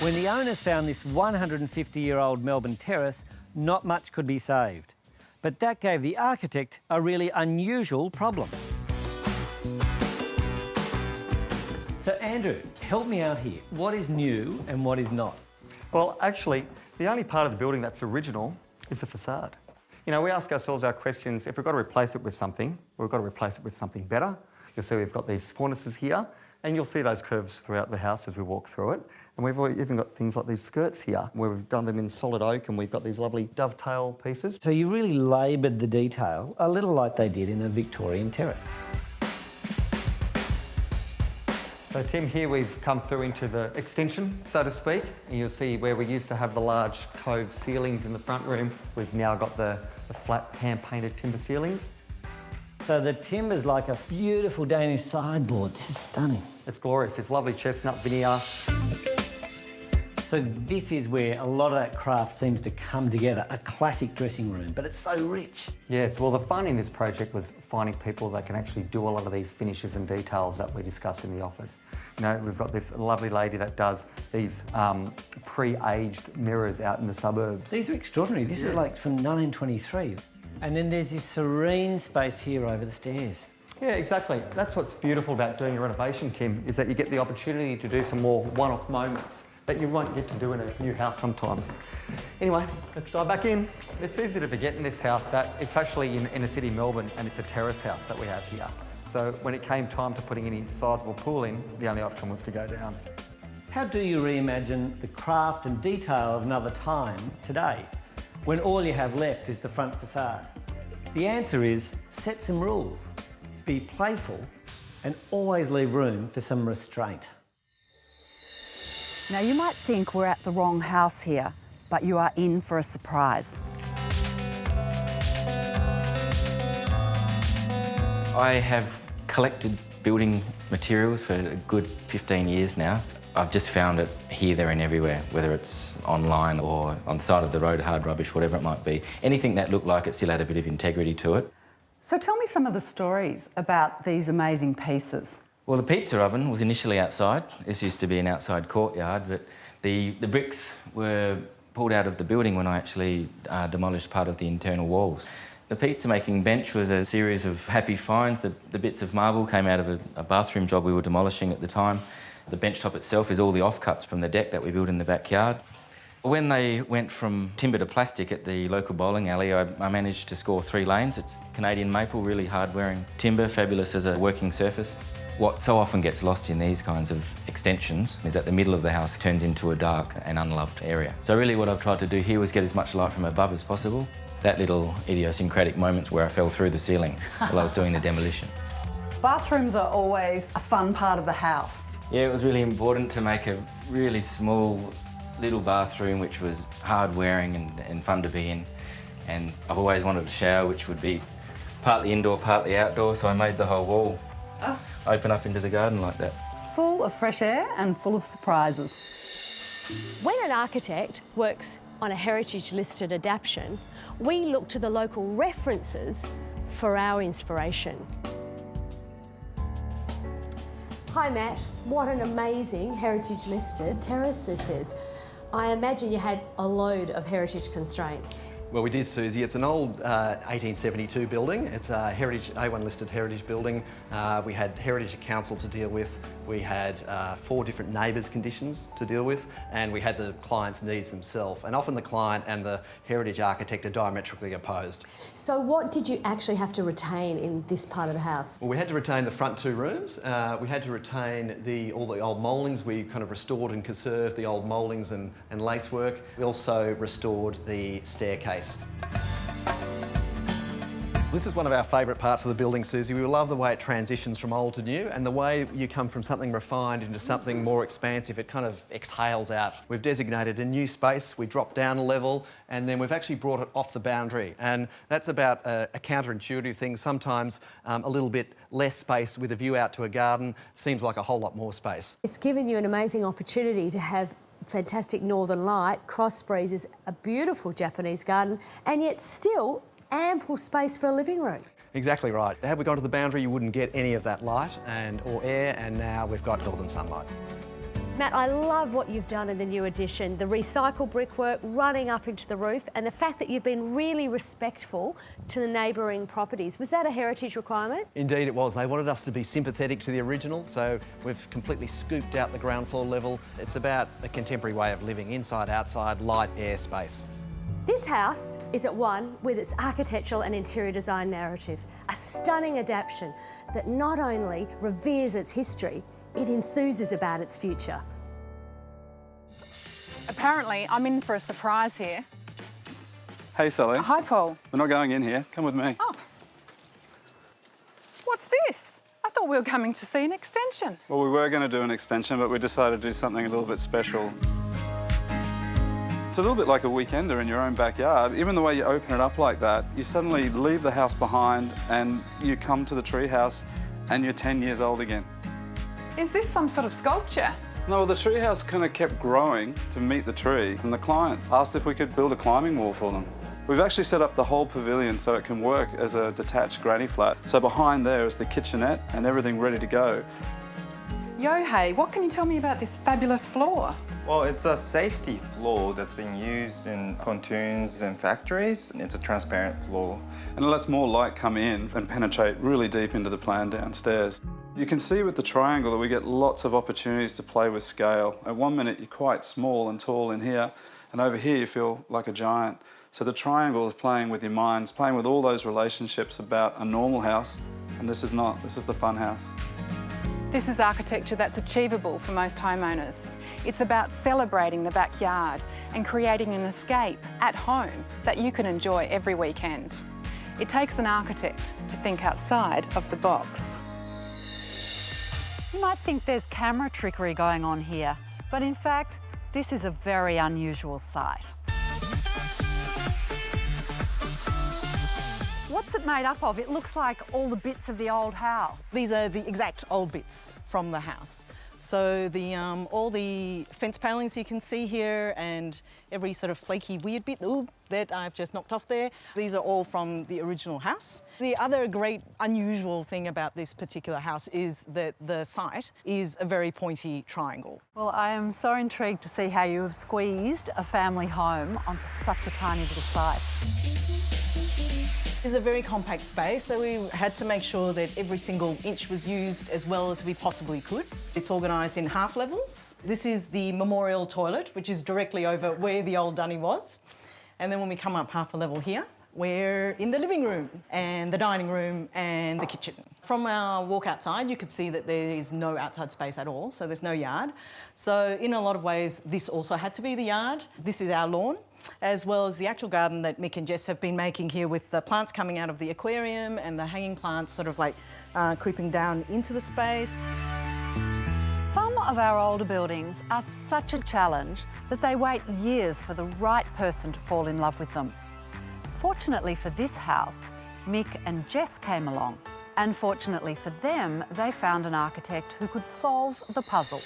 When the owners found this 150-year-old Melbourne terrace, not much could be saved. But that gave the architect a really unusual problem. So Andrew, help me out here. What is new and what is not? Well, actually, the only part of the building that's original is the facade. You know, we ask ourselves our questions, if we've got to replace it with something, we've got to replace it with something better. You'll see we've got these cornices here, and you'll see those curves throughout the house as we walk through it. And we've even got things like these skirts here, where we've done them in solid oak, and we've got these lovely dovetail pieces. So you really laboured the detail, a little like they did in a Victorian terrace. So Tim, here we've come through into the extension, so to speak. And you'll see where we used to have the large cove ceilings in the front room, we've now got the flat hand-painted timber ceilings. So the timber's like a beautiful Danish sideboard. This is stunning. It's glorious. It's lovely chestnut veneer. So this is where a lot of that craft seems to come together, a classic dressing room, but it's so rich. Yes, well, the fun in this project was finding people that can actually do a lot of these finishes and details that we discussed in the office. You know, we've got this lovely lady that does these pre-aged mirrors out in the suburbs. These are extraordinary. This is like from 1923. And then there's this serene space here over the stairs. Yeah, exactly. That's what's beautiful about doing a renovation, Tim, is that you get the opportunity to do some more one-off moments that you won't get to do in a new house sometimes. Anyway, let's dive back in. It's easy to forget in this house that it's actually in inner city Melbourne, and it's a terrace house that we have here. So when it came time to putting any sizable pool in, the only option was to go down. How do you reimagine the craft and detail of another time today, when all you have left is the front facade? The answer is set some rules, be playful, and always leave room for some restraint. Now, you might think we're at the wrong house here, but you are in for a surprise. I have collected building materials for a good 15 years now. I've just found it here, there and everywhere, whether it's online or on the side of the road, hard rubbish, whatever it might be. Anything that looked like it still had a bit of integrity to it. So tell me some of the stories about these amazing pieces. Well, the pizza oven was initially outside. This used to be an outside courtyard, but the bricks were pulled out of the building when I actually demolished part of the internal walls. The pizza-making bench was a series of happy finds. The bits of marble came out of a bathroom job we were demolishing at the time. The bench top itself is all the offcuts from the deck that we built in the backyard. When they went from timber to plastic at the local bowling alley, I managed to score 3 lanes. It's Canadian maple, really hard-wearing timber, fabulous as a working surface. What so often gets lost in these kinds of extensions is that the middle of the house turns into a dark and unloved area. So really what I've tried to do here was get as much light from above as possible. That little idiosyncratic moments where I fell through the ceiling while I was doing the demolition. Bathrooms are always a fun part of the house. Yeah, it was really important to make a really small little bathroom which was hard-wearing and fun to be in. And I've always wanted a shower which would be partly indoor, partly outdoor, so I made the whole wall open up into the garden like that. Full of fresh air and full of surprises. When an architect works on a heritage-listed adaptation, we look to the local references for our inspiration. Hi Matt, what an amazing heritage-listed terrace this is. I imagine you had a load of heritage constraints. Well, we did, Susie. It's an old 1872 building. It's a A1 listed heritage building. We had Heritage Council to deal with. We had 4 different neighbours' conditions to deal with, and we had the client's needs themselves. And often the client and the heritage architect are diametrically opposed. So what did you actually have to retain in this part of the house? Well, we had to retain the front 2 rooms. We had to retain all the old mouldings. We kind of restored and conserved the old mouldings and lacework. We also restored the staircase. This is one of our favourite parts of the building, Susie. We love the way it transitions from old to new, and the way you come from something refined into something more expansive, it kind of exhales out. We've designated a new space, we dropped down a level, and then we've actually brought it off the boundary. And that's about a counterintuitive thing. Sometimes a little bit less space with a view out to a garden seems like a whole lot more space. It's given you an amazing opportunity to have fantastic northern light, cross breezes, a beautiful Japanese garden, and yet still ample space for a living room. Exactly right. Had we gone to the boundary, you wouldn't get any of that light or air, and now we've got northern sunlight. Matt, I love what you've done in the new addition, the recycled brickwork running up into the roof and the fact that you've been really respectful to the neighbouring properties. Was that a heritage requirement? Indeed it was. They wanted us to be sympathetic to the original, so we've completely scooped out the ground floor level. It's about a contemporary way of living, inside, outside, light, air, space. This house is at one with its architectural and interior design narrative, a stunning adaptation that not only reveres its history, it enthuses about its future. Apparently, I'm in for a surprise here. Hey, Sally. Hi, Paul. We're not going in here. Come with me. Oh. What's this? I thought we were coming to see an extension. Well, we were going to do an extension, but we decided to do something a little bit special. It's a little bit like a weekender in your own backyard. Even the way you open it up like that, you suddenly leave the house behind and you come to the tree house and you're 10 years old again. Is this some sort of sculpture? No, well, the treehouse kind of kept growing to meet the tree, and the clients asked if we could build a climbing wall for them. We've actually set up the whole pavilion so it can work as a detached granny flat. So behind there is the kitchenette and everything ready to go. Yo, hey, what can you tell me about this fabulous floor? Well, it's a safety floor that's been used in pontoons and factories. It's a transparent floor. And it lets more light come in and penetrate really deep into the plan downstairs. You can see with the triangle that we get lots of opportunities to play with scale. At 1 minute, you're quite small and tall in here, and over here you feel like a giant. So the triangle is playing with your mind, it's playing with all those relationships about a normal house, and this is not. This is the fun house. This is architecture that's achievable for most homeowners. It's about celebrating the backyard and creating an escape at home that you can enjoy every weekend. It takes an architect to think outside of the box. You might think there's camera trickery going on here, but in fact, this is a very unusual site. What's it made up of? It looks like all the bits of the old house. These are the exact old bits from the house. So all the fence palings you can see here and every sort of flaky weird bit that I've just knocked off there, these are all from the original house. The other great unusual thing about this particular house is that the site is a very pointy triangle. Well, I am so intrigued to see how you have squeezed a family home onto such a tiny little site. It's a very compact space, so we had to make sure that every single inch was used as well as we possibly could. It's organised in half levels. This is the memorial toilet, which is directly over where the old dunny was. And then when we come up half a level here, we're in the living room and the dining room and the kitchen. From our walk outside, you could see that there is no outside space at all, so there's no yard. So in a lot of ways, this also had to be the yard. This is our lawn, as well as the actual garden that Mick and Jess have been making here with the plants coming out of the aquarium and the hanging plants sort of like creeping down into the space. Some of our older buildings are such a challenge that they wait years for the right person to fall in love with them. Fortunately for this house, Mick and Jess came along. And fortunately for them, they found an architect who could solve the puzzle.